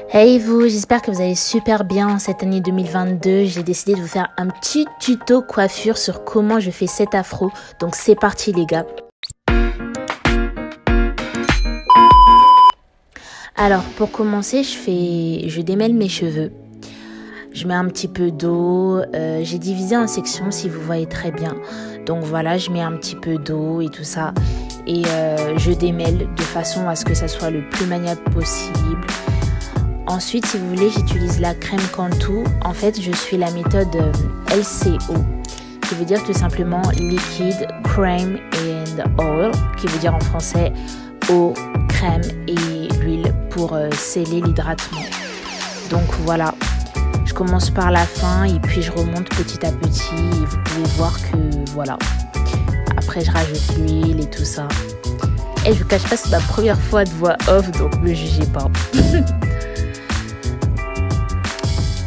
Hey vous, j'espère que vous allez super bien cette année 2022. J'ai décidé de vous faire un petit tuto coiffure sur comment je fais cet afro. Donc c'est parti les gars. Alors pour commencer, je démêle mes cheveux. Je mets un petit peu d'eau. J'ai divisé en sections si vous voyez très bien. Donc voilà, je mets un petit peu d'eau et tout ça. Et je démêle de façon à ce que ça soit le plus maniable possible. Ensuite, si vous voulez, j'utilise la crème Cantu. En fait, je suis la méthode LCO, qui veut dire tout simplement Liquid, Cream and Oil, qui veut dire en français eau, crème et l'huile pour sceller l'hydratement. Donc voilà, je commence par la fin et puis je remonte petit à petit. Et vous pouvez voir que voilà. Après, je rajoute l'huile et tout ça. Et je vous cache pas, c'est ma première fois de voix off, donc ne me jugez pas.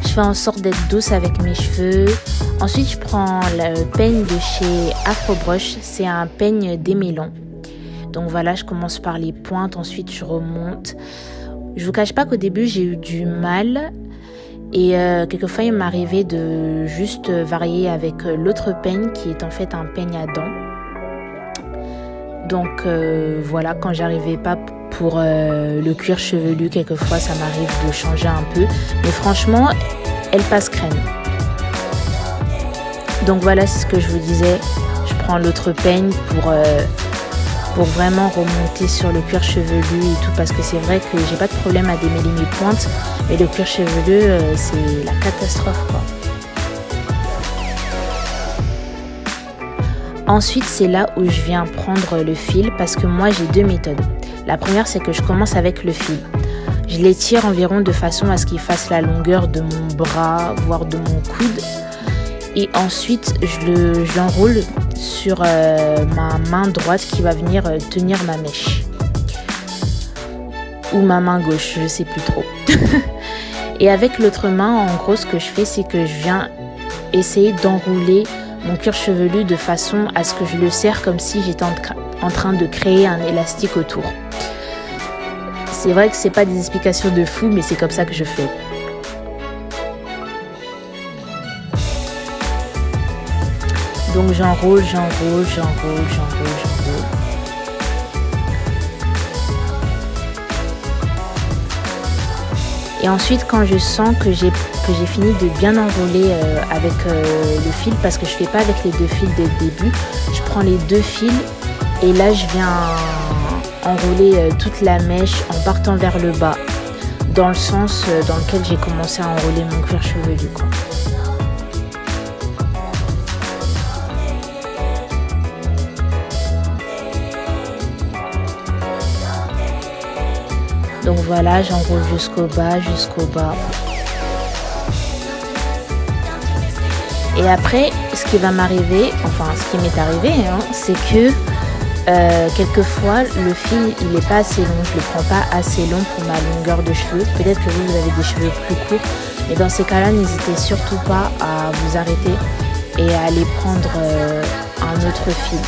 Je fais en sorte d'être douce avec mes cheveux. Ensuite, je prends le peigne de chez Afro Brush. C'est un peigne démêlant. Donc voilà, je commence par les pointes. Ensuite, je remonte. Je vous cache pas qu'au début, j'ai eu du mal. Et quelquefois, il m'arrivait de juste varier avec l'autre peigne qui est en fait un peigne à dents. Donc voilà, quand j'arrivais pas pour le cuir chevelu, quelquefois ça m'arrive de changer un peu. Mais franchement, elle passe crème. Donc voilà, c'est ce que je vous disais. Je prends l'autre peigne pour vraiment remonter sur le cuir chevelu et tout. Parce que c'est vrai que j'ai pas de problème à démêler mes pointes. Mais le cuir chevelu, c'est la catastrophe quoi. Ensuite, c'est là où je viens prendre le fil parce que moi, j'ai deux méthodes. La première, c'est que je commence avec le fil. Je l'étire environ de façon à ce qu'il fasse la longueur de mon bras, voire de mon coude. Et ensuite, je l'enroule sur ma main droite qui va venir tenir ma mèche. Ou ma main gauche, je sais plus trop. Et avec l'autre main, en gros, ce que je fais, c'est que je viens essayer d'enrouler mon cuir chevelu de façon à ce que je le serre comme si j'étais en train de créer un élastique autour. C'est vrai que c'est pas des explications de fou, mais c'est comme ça que je fais. Donc j'enroule. Et ensuite, quand je sens que j'ai fini de bien enrouler avec le fil, parce que je fais pas avec les deux fils dès le début, je prends les deux fils et là je viens enrouler toute la mèche en partant vers le bas, dans le sens dans lequel j'ai commencé à enrouler mon cuir chevelu quoi. Donc voilà, j'enroule jusqu'au bas. Et après, ce qui va m'arriver, enfin ce qui m'est arrivé, hein, c'est que quelquefois le fil il n'est pas assez long, je le prends pas assez long pour ma longueur de cheveux. Peut-être que vous avez des cheveux plus courts, mais dans ces cas-là, n'hésitez surtout pas à vous arrêter et à aller prendre un autre fil.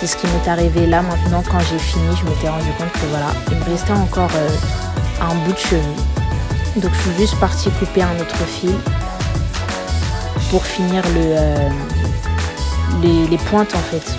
C'est ce qui m'est arrivé là maintenant quand j'ai fini, je m'étais rendu compte que voilà, il me restait encore un bout de cheveux. Donc je suis juste partie couper un autre fil pour finir les pointes en fait.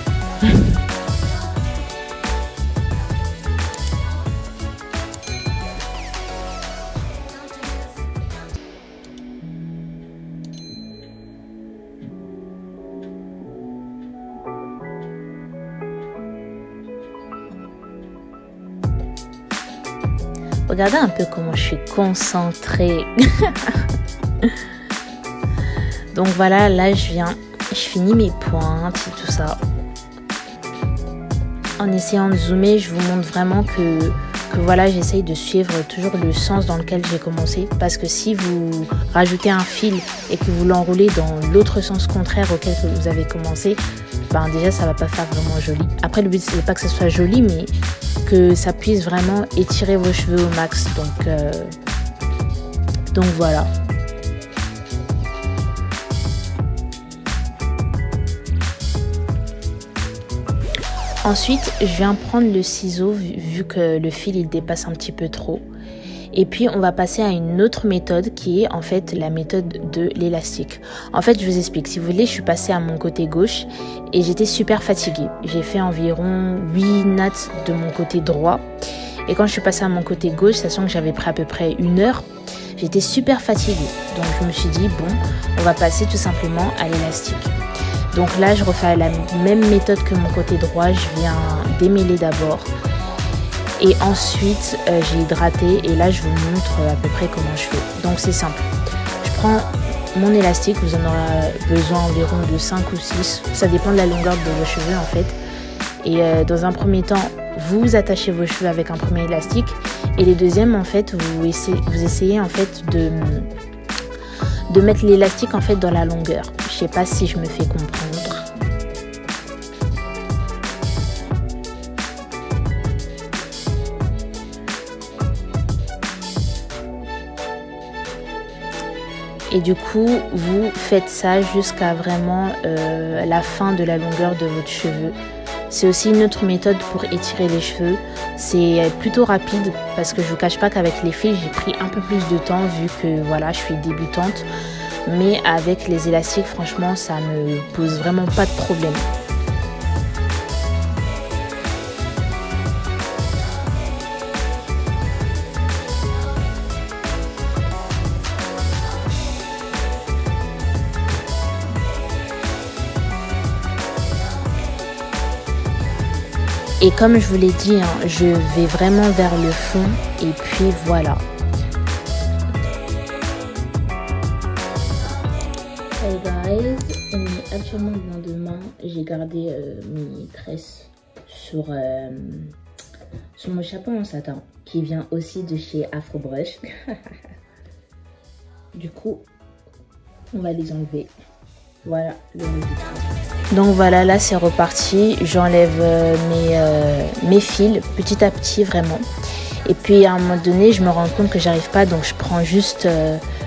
Regardez un peu comment je suis concentrée. Donc voilà, là je finis mes pointes et tout ça. En essayant de zoomer, je vous montre vraiment que voilà, j'essaye de suivre toujours le sens dans lequel j'ai commencé. Parce que si vous rajoutez un fil et que vous l'enroulez dans l'autre sens contraire auquel vous avez commencé, ben déjà ça va pas faire vraiment joli. Après le but c'est pas que ça soit joli, mais que ça puisse vraiment étirer vos cheveux au max. Donc voilà. Ensuite, je viens prendre le ciseau vu que le fil il dépasse un petit peu trop. Et puis on va passer à une autre méthode qui est en fait la méthode de l'élastique. En fait je vous explique, si vous voulez, je suis passée à mon côté gauche et j'étais super fatiguée. J'ai fait environ 8 nattes de mon côté droit. Et quand je suis passée à mon côté gauche, sachant que j'avais pris à peu près 1 heure, j'étais super fatiguée. Donc je me suis dit, bon, on va passer tout simplement à l'élastique. Donc là, je refais la même méthode que mon côté droit. Je viens démêler d'abord. Et ensuite, j'ai hydraté. Et là, je vous montre à peu près comment je fais. Donc c'est simple. Je prends mon élastique. Vous en aurez besoin environ de 5 ou 6. Ça dépend de la longueur de vos cheveux en fait. Et dans un premier temps, vous attachez vos cheveux avec un premier élastique. Et les deuxièmes, en fait, vous essayez en fait de mettre l'élastique en fait dans la longueur. Je sais pas si je me fais comprendre. Et du coup, vous faites ça jusqu'à vraiment la fin de la longueur de votre cheveu. C'est aussi une autre méthode pour étirer les cheveux. C'est plutôt rapide parce que je vous cache pas qu'avec les fils, j'ai pris un peu plus de temps vu que voilà, je suis débutante. Mais avec les élastiques, franchement, ça me pose vraiment pas de problème. Et comme je vous l'ai dit, hein, je vais vraiment vers le fond et puis voilà. Hey guys, on est actuellement le lendemain. J'ai gardé mes tresses sur mon chapeau en satin qui vient aussi de chez Afro Brush. Du coup, on va les enlever. Voilà le résultat. Donc voilà, là c'est reparti. J'enlève mes fils petit à petit vraiment. Et puis à un moment donné, je me rends compte que j'arrive pas, donc je prends juste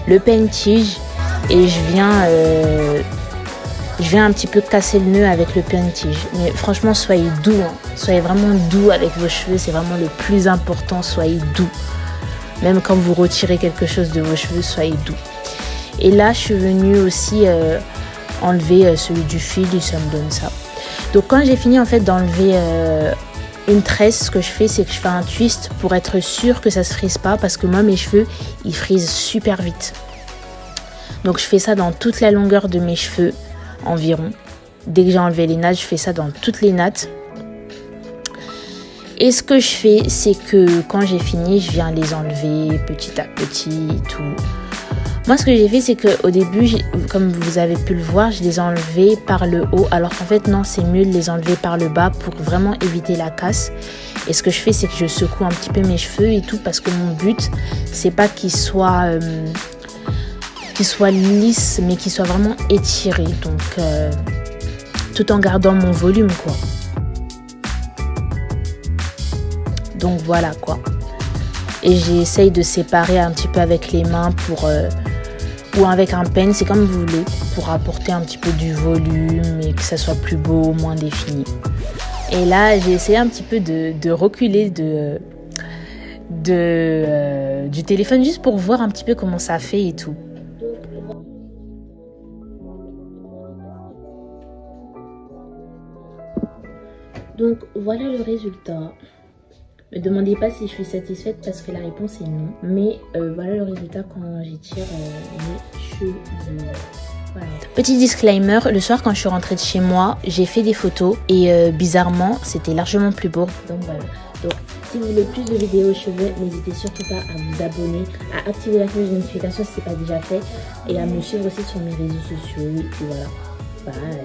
le peigne-tige et je viens un petit peu casser le nœud avec le peigne-tige. Mais franchement, soyez doux, hein. Soyez vraiment doux avec vos cheveux, c'est vraiment le plus important. Soyez doux. Même quand vous retirez quelque chose de vos cheveux, soyez doux. Et là, je suis venue aussi enlever celui du fil et ça me donne ça. Donc quand j'ai fini en fait d'enlever une tresse, ce que je fais, c'est que je fais un twist pour être sûre que ça se frise pas, parce que moi mes cheveux ils frisent super vite. Donc je fais ça dans toute la longueur de mes cheveux environ. Dès que j'ai enlevé les nattes, je fais ça dans toutes les nattes. Et ce que je fais, c'est que quand j'ai fini, je viens les enlever petit à petit et tout. Moi, ce que j'ai fait, c'est qu'au début, comme vous avez pu le voir, je les ai enlevés par le haut. Alors qu'en fait, non, c'est mieux de les enlever par le bas pour vraiment éviter la casse. Et ce que je fais, c'est que je secoue un petit peu mes cheveux et tout, parce que mon but, c'est pas qu'ils soient lisses, mais qu'ils soient vraiment étirés. Donc, tout en gardant mon volume, quoi. Donc, voilà, quoi. Et j'essaye de séparer un petit peu avec les mains pour... ou avec un peigne, c'est comme vous voulez, pour apporter un petit peu du volume et que ça soit plus beau, moins défini. Et là, j'ai essayé un petit peu de reculer du téléphone juste pour voir un petit peu comment ça fait et tout. Donc voilà le résultat. Ne me demandez pas si je suis satisfaite parce que la réponse est non. Mais voilà le résultat quand j'étire mes cheveux. Voilà. Petit disclaimer, le soir quand je suis rentrée de chez moi, j'ai fait des photos et bizarrement c'était largement plus beau. Donc voilà. Donc si vous voulez plus de vidéos cheveux, n'hésitez surtout pas à vous abonner, à activer la cloche de notification si ce n'est pas déjà fait et à me suivre aussi sur mes réseaux sociaux. Et puis voilà. Bye.